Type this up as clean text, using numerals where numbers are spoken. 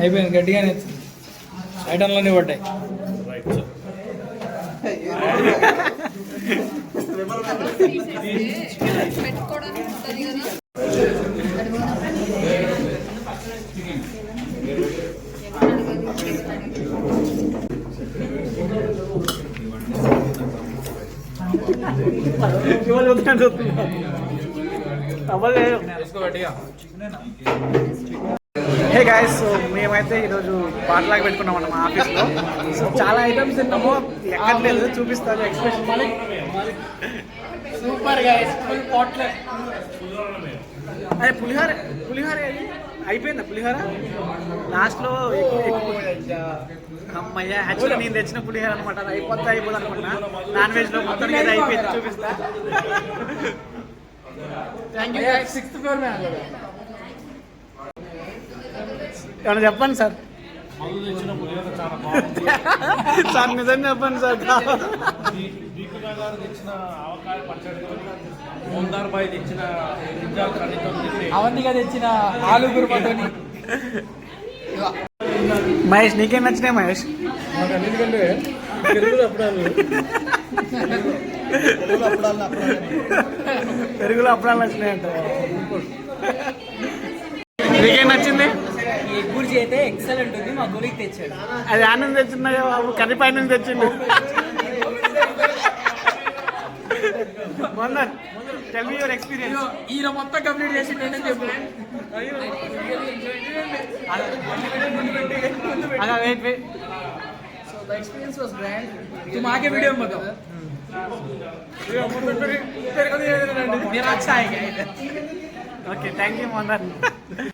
అయిపోయింది, గట్టిగానే ఐటంలోనే పడ్డాయి. హే గాయస్, సో మేమైతే ఈరోజు పాటలాగా పెట్టుకున్నాం అన్న మా ఆఫీస్లో. సో చాలా ఐటమ్స్ తిన్నాము, ఎక్కట్లేదు, చూపిస్తాను ఎక్స్ప్రెషన్. సూపర్ గైస్, ఫుల్ పాట్లే. అదే పులిహోర పులిహోర అయిపోయిందా? పులిహోర లాస్ట్లో అమ్మయ్య. యాక్చువల్గా నేను తెచ్చిన పులిహోర అనమాట, అది అయిపోద్ది అనుకున్నా. నాన్ వెజ్లో మొత్తం మీద అయిపోయింది, చూపిస్తా. Thank you. 6th floor ఏమన్నా చెప్పండి సార్. సార్ నిజం చెప్పండి సార్. అవన్నీ తెచ్చిన ఆలు గురుమతోని. మహేష్, నీకేం నచ్చినాయి మహేష్? పెరుగులో అప్పుడాలు నచ్చినాయంట. నీకేం నచ్చింది? ఎగ్ బుర్జీ అయితే ఎక్సలెంట్ ఉంది, మా గురికి తెచ్చాడు. అది ఆనంద్ తెచ్చిందా బాబు? కర్రీపై నుంచి తెచ్చిండు. Tell me your experience. ఈయన మొత్తం కంప్లీట్ చేసిండే చెప్పు. So the experience was grand. तुम आगे वीडियो में बताओ. मेरा अच्छा है क्या? Okay, thank you, Mohan.